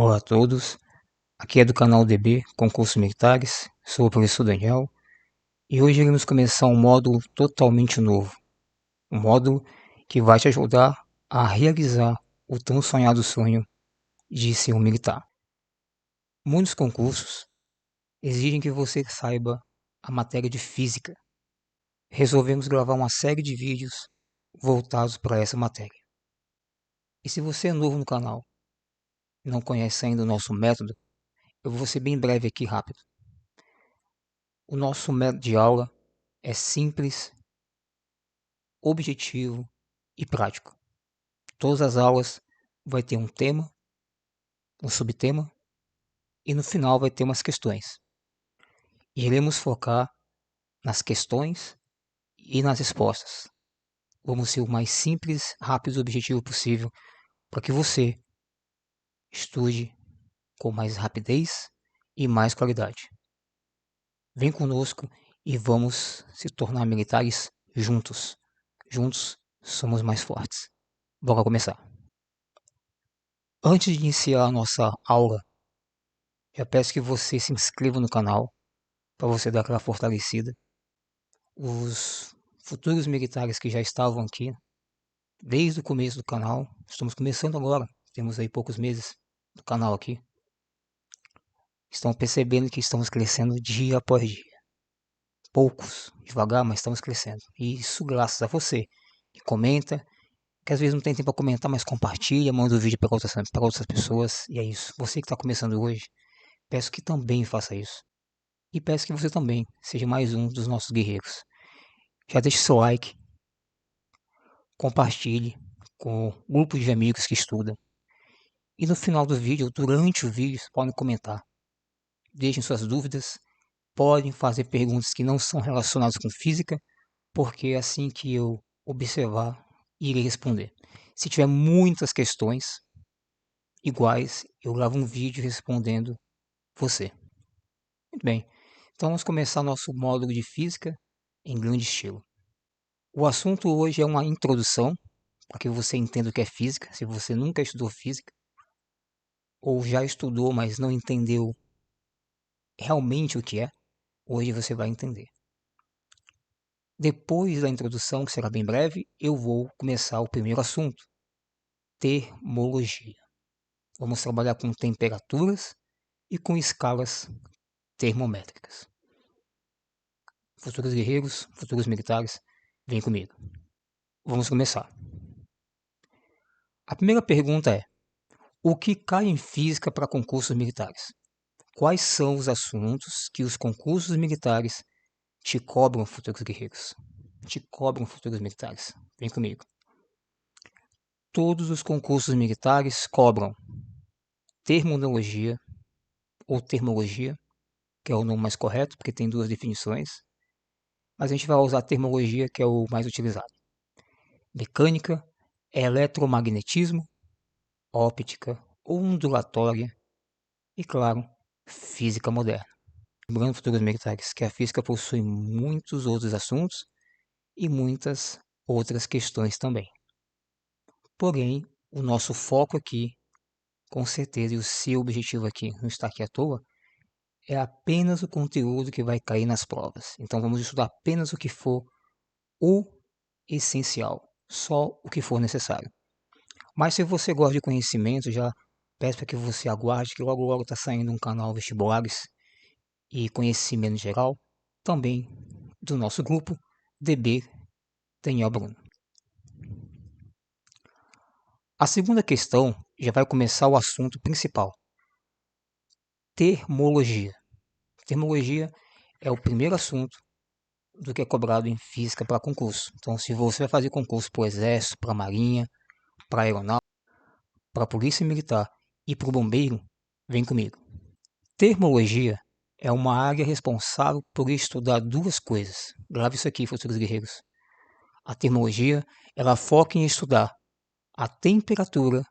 Olá a todos, aqui é do canal DB Concursos Militares, sou o professor Daniel e hoje iremos começar um módulo totalmente novo, um módulo que vai te ajudar a realizar o tão sonhado sonho de ser um militar. Muitos concursos exigem que você saiba a matéria de física. Resolvemos gravar uma série de vídeos voltados para essa matéria. E se você é novo no canal e não conhece ainda o nosso método, eu vou ser bem breve aqui rápido. O nosso método de aula é simples, objetivo e prático. Todas as aulas vai ter um tema, um subtema e no final vai ter umas questões. Iremos focar nas questões e nas respostas. Vamos ser o mais simples, rápido e objetivo possível para que você estude com mais rapidez e mais qualidade. Vem conosco e vamos se tornar militares juntos. Juntos somos mais fortes. Bora começar. Antes de iniciar a nossa aula, já peço que você se inscreva no canal para você dar aquela fortalecida. Os futuros militares que já estavam aqui desde o começo do canal, estamos começando agora, temos aí poucos meses do canal aqui, estão percebendo que estamos crescendo dia após dia. Poucos, devagar, mas estamos crescendo. E isso graças a você, que comenta, que às vezes não tem tempo para comentar, mas compartilha, manda o vídeo para outras pessoas. E é isso. Você que está começando hoje, peço que também faça isso. E peço que você também seja mais um dos nossos guerreiros. Já deixe seu like, compartilhe com grupos de amigos que estudam. E no final do vídeo, durante o vídeo, podem comentar. Deixem suas dúvidas, podem fazer perguntas que não são relacionadas com física, porque é assim que eu observar, irei responder. Se tiver muitas questões iguais, eu gravo um vídeo respondendo você. Muito bem, então vamos começar nosso módulo de física em grande estilo. O assunto hoje é uma introdução, para que você entenda o que é física, se você nunca estudou física, ou já estudou, mas não entendeu realmente o que é, hoje você vai entender. Depois da introdução, que será bem breve, eu vou começar o primeiro assunto, termologia. Vamos trabalhar com temperaturas e com escalas termométricas. Futuros guerreiros, futuros militares, vem comigo. Vamos começar. A primeira pergunta é: o que cai em física para concursos militares? Quais são os assuntos que os concursos militares te cobram, futuros guerreiros? Te cobram, futuros militares. Vem comigo. Todos os concursos militares cobram terminologia ou termologia, que é o nome mais correto, porque tem duas definições, mas a gente vai usar a termologia, que é o mais utilizado. Mecânica, eletromagnetismo, óptica, ondulatória e, claro, física moderna. Lembrando, futuros militares, que a física possui muitos outros assuntos e muitas outras questões também. Porém, o nosso foco aqui, com certeza, e o seu objetivo aqui, não está aqui à toa, é apenas o conteúdo que vai cair nas provas. Então vamos estudar apenas o que for o essencial, só o que for necessário. Mas se você gosta de conhecimento, já peço para que você aguarde, que logo logo está saindo um canal Vestibulares e Conhecimento Geral, também do nosso grupo DB Daniel Bruno. A segunda questão já vai começar o assunto principal. Termologia. Termologia é o primeiro assunto do que é cobrado em física para concurso. Então, se você vai fazer concurso para o Exército, para a Marinha, para a Aeronáutica, para a Polícia Militar e para o Bombeiro, vem comigo. Termologia é uma área responsável por estudar duas coisas. Grave isso aqui, futuros guerreiros. A termologia, ela foca em estudar a temperatura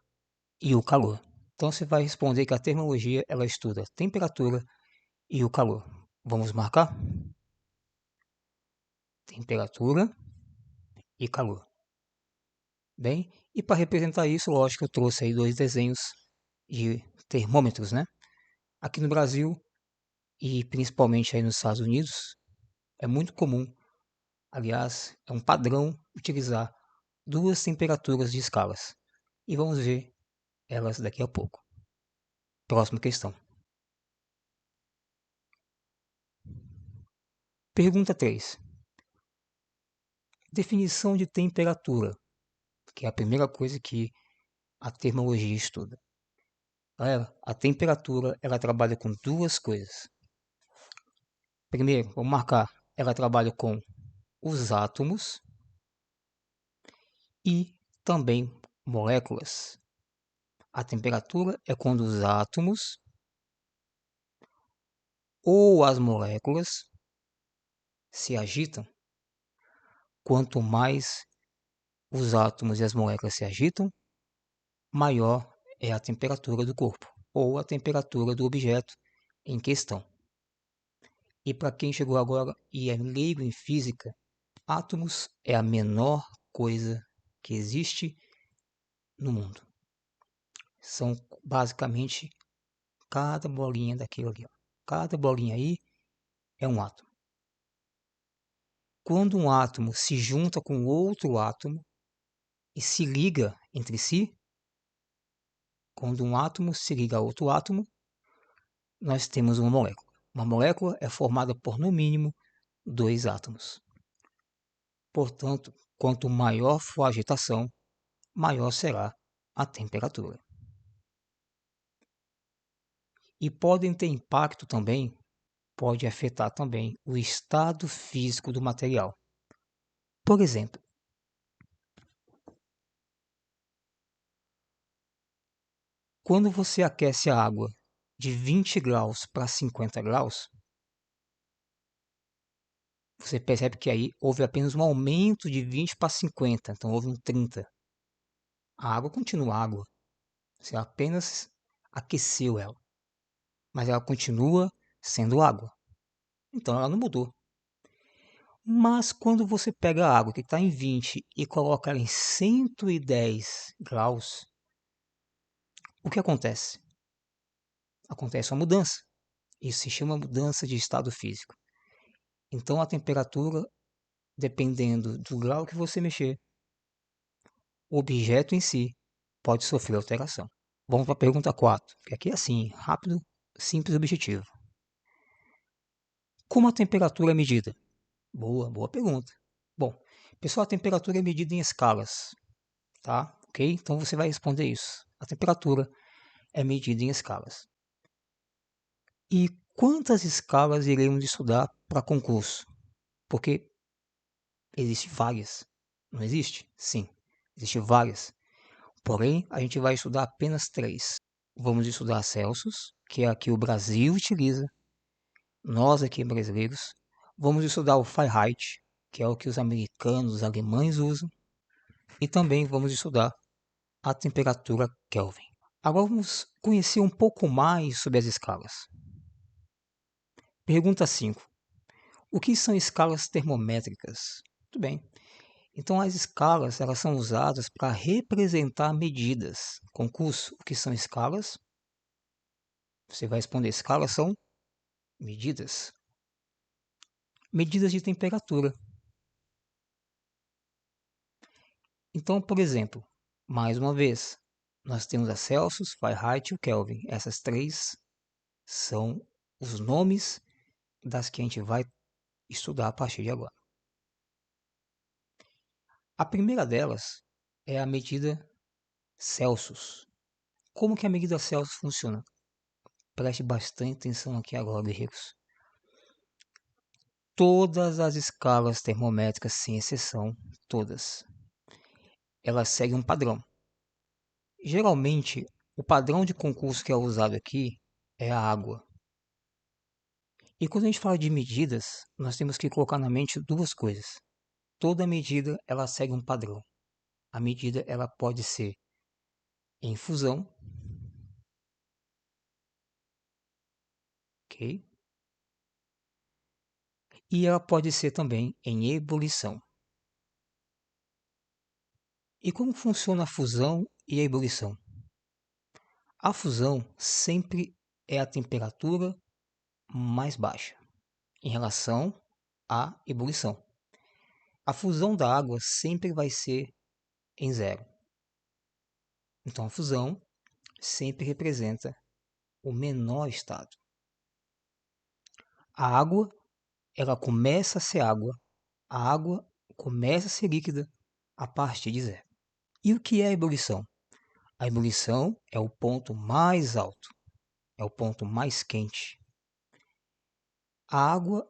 e o calor. Então você vai responder que a termologia, ela estuda a temperatura e o calor. Vamos marcar? Temperatura e calor. Bem, e para representar isso, lógico, eu trouxe aí dois desenhos de termômetros, né? Aqui no Brasil e principalmente aí nos Estados Unidos, é muito comum, aliás, é um padrão utilizar duas temperaturas de escalas. E vamos ver elas daqui a pouco. Próxima questão. Pergunta 3. Definição de temperatura, que é a primeira coisa que a termologia estuda. Galera, a temperatura ela trabalha com duas coisas. Primeiro, vamos marcar, ela trabalha com os átomos e também moléculas. A temperatura é quando os átomos ou as moléculas se agitam. Quanto mais os átomos e as moléculas se agitam, maior é a temperatura do corpo ou a temperatura do objeto em questão. E para quem chegou agora e é leigo em física, átomos é a menor coisa que existe no mundo. São basicamente cada bolinha daquilo ali. Ó. Cada bolinha aí é um átomo. Quando um átomo se junta com outro átomo e se liga entre si, quando um átomo se liga a outro átomo, nós temos uma molécula. Uma molécula é formada por, no mínimo, dois átomos. Portanto, quanto maior for a agitação, maior será a temperatura. E podem ter impacto também, pode afetar também o estado físico do material. Por exemplo, quando você aquece a água de 20 graus para 50 graus, você percebe que aí houve apenas um aumento de 20 para 50, então houve um 30. A água continua água, você apenas aqueceu ela, mas ela continua sendo água, então ela não mudou. Mas quando você pega a água que está em 20 e coloca ela em 110 graus, o que acontece? Acontece uma mudança. Isso se chama mudança de estado físico. Então a temperatura, dependendo do grau que você mexer, o objeto em si pode sofrer alteração. Vamos para a pergunta 4, que aqui é assim, rápido, simples e objetivo. Como a temperatura é medida? Boa pergunta. Bom, pessoal, a temperatura é medida em escalas, tá? Ok? Então você vai responder isso. A temperatura é medida em escalas. E quantas escalas iremos estudar para concurso? Porque existem várias. Não existe? Sim, existem várias. Porém, a gente vai estudar apenas 3. Vamos estudar Celsius, que é a que o Brasil utiliza, nós aqui brasileiros. Vamos estudar o Fahrenheit, que é o que os americanos, os alemães usam. E também vamos estudar a temperatura Kelvin. Agora vamos conhecer um pouco mais sobre as escalas. Pergunta 5. O que são escalas termométricas? Muito bem. Então as escalas elas são usadas para representar medidas. Concurso, o que são escalas? Você vai responder, escalas são medidas. Medidas de temperatura. Então, por exemplo, mais uma vez, nós temos a Celsius, Fahrenheit e o Kelvin. Essas 3 são os nomes das que a gente vai estudar a partir de agora. A primeira delas é a medida Celsius. Como que a medida Celsius funciona? Preste bastante atenção aqui agora, guerreiros. Todas as escalas termométricas, sem exceção, todas, elas seguem um padrão. Geralmente, o padrão de concurso que é usado aqui é a água. E quando a gente fala de medidas, nós temos que colocar na mente duas coisas. Toda medida, ela segue um padrão. A medida, ela pode ser em fusão, ok? E ela pode ser também em ebulição. E como funciona a fusão e a ebulição? A fusão sempre é a temperatura mais baixa em relação à ebulição. A fusão da água sempre vai ser em zero. Então a fusão sempre representa o menor estado. A água, ela começa a ser água. A água começa a ser líquida a partir de zero. E o que é a ebulição? A ebulição é o ponto mais alto, é o ponto mais quente. A água,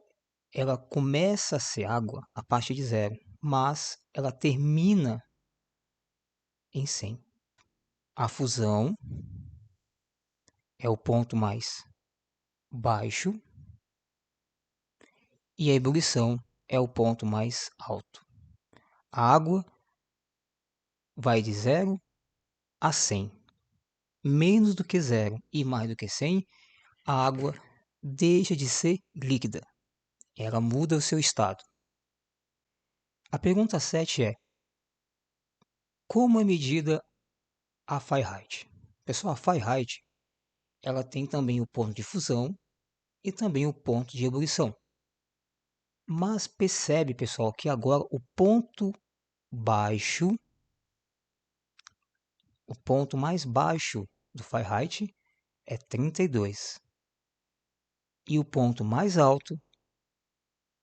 ela começa a ser água a partir de zero, mas ela termina em 100. A fusão é o ponto mais baixo e a ebulição é o ponto mais alto. A água vai de 0 a 100. Menos do que 0 e mais do que 100, a água deixa de ser líquida. Ela muda o seu estado. A pergunta 7 é: como é medida a Fahrenheit? Pessoal, a Fahrenheit ela tem também o ponto de fusão e também o ponto de ebulição. Mas percebe, pessoal, que agora o ponto baixo, o ponto mais baixo do Fahrenheit é 32. E o ponto mais alto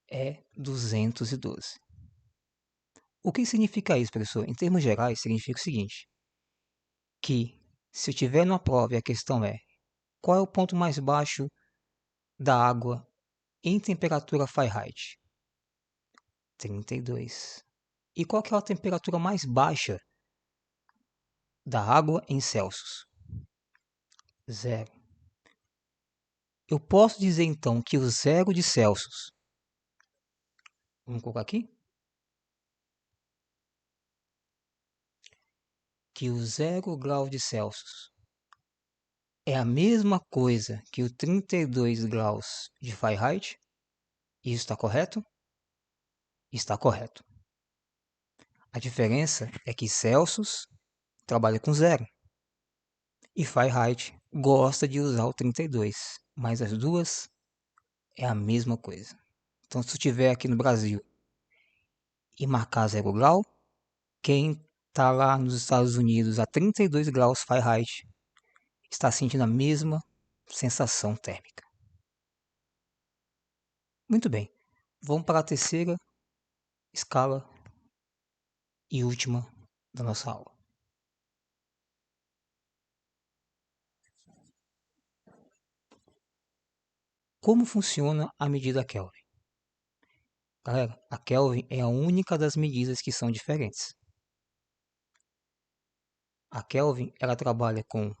é 212. O que significa isso, professor? Em termos gerais, significa o seguinte, que se eu tiver numa prova e a questão é qual é o ponto mais baixo da água em temperatura Fahrenheit? 32. E qual que é a temperatura mais baixa da água em Celsius? 0. Eu posso dizer então que o 0 de Celsius, vamos colocar aqui, que o 0 grau de Celsius é a mesma coisa que o 32 graus de Fahrenheit? Isso está correto? Está correto. A diferença é que Celsius trabalha com 0 e Fahrenheit gosta de usar o 32, mas as duas é a mesma coisa. Então, se eu estiver aqui no Brasil e marcar 0 grau, quem está lá nos Estados Unidos a 32 graus Fahrenheit está sentindo a mesma sensação térmica. Muito bem, vamos para a terceira escala e última da nossa aula. Como funciona a medida Kelvin? Galera, a Kelvin é a única das medidas que são diferentes. A Kelvin ela trabalha com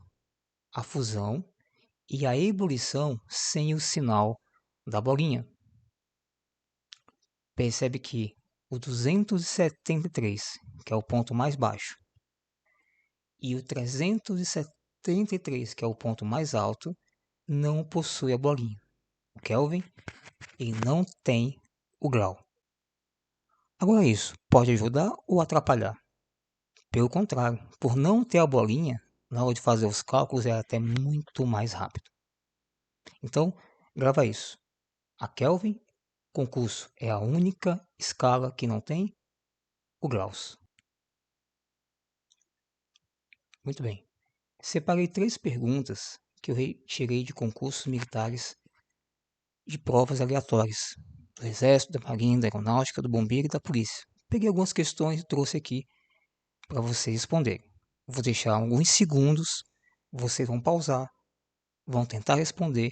a fusão e a ebulição sem o sinal da bolinha. Percebe que o 273, que é o ponto mais baixo, e o 373, que é o ponto mais alto, não possui a bolinha. O Kelvin ele não tem o grau. Agora isso pode ajudar ou atrapalhar? Pelo contrário, por não ter a bolinha, na hora de fazer os cálculos é até muito mais rápido. Então, grava isso. A Kelvin, concurso, é a única escala que não tem o graus. Muito bem. Separei 3 perguntas que eu retirei de concursos militares de provas aleatórias, do Exército, da Marinha, da Aeronáutica, do Bombeiro e da Polícia. Peguei algumas questões e trouxe aqui para vocês responderem. Vou deixar alguns segundos, vocês vão pausar, vão tentar responder.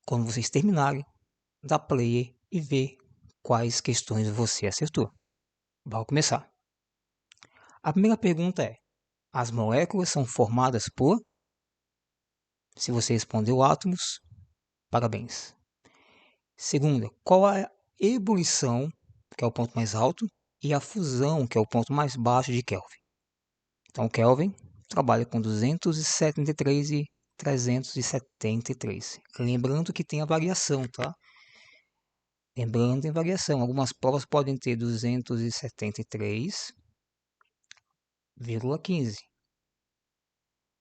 Quando vocês terminarem, dá play e ver quais questões você acertou. Vamos começar. A primeira pergunta é: as moléculas são formadas por? Se você respondeu átomos, parabéns. Segunda, qual é a ebulição, que é o ponto mais alto, e a fusão, que é o ponto mais baixo de Kelvin? Então, Kelvin trabalha com 273 e 373. Lembrando que tem a variação, tá? Lembrando em variação, algumas provas podem ter 273,15.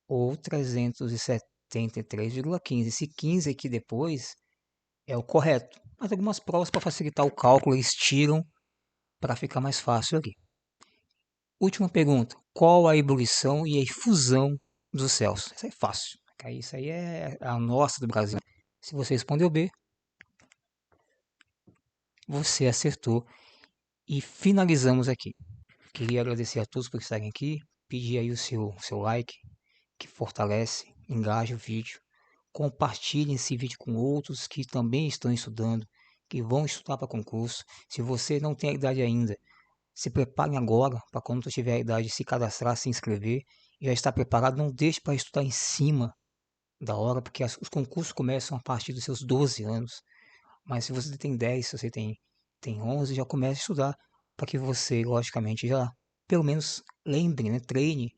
ou 373,15. Esse 15 aqui depois é o correto. Mas algumas provas, para facilitar o cálculo, eles tiram para ficar mais fácil aqui. Última pergunta. Qual a ebulição e a efusão dos céus? Isso é fácil. Isso aí é a nossa do Brasil. Se você respondeu B, você acertou. E finalizamos aqui. Queria agradecer a todos por estarem aqui. Pedir aí o seu like, que fortalece, engaja o vídeo. Compartilhe esse vídeo com outros que também estão estudando, que vão estudar para concurso. Se você não tem a idade ainda, se prepare agora para quando você tiver a idade se cadastrar, se inscrever. Já está preparado, não deixe para estudar em cima da hora, porque os concursos começam a partir dos seus 12 anos. Mas se você tem 10, se você tem 11, já comece a estudar para que você, logicamente, já pelo menos lembre, né, treine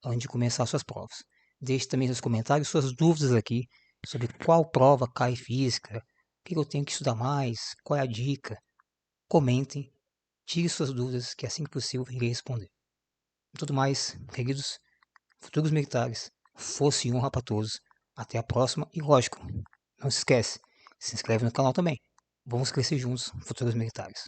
antes de começar suas provas. Deixe também seus comentários, suas dúvidas aqui sobre qual prova cai física, o que eu tenho que estudar mais, qual é a dica. Comentem, tire suas dúvidas, que assim que possível eu irei responder. Tudo mais, queridos futuros militares, força e honra para todos. Até a próxima e, lógico, não se esquece, se inscreve no canal também. Vamos crescer juntos, futuros militares.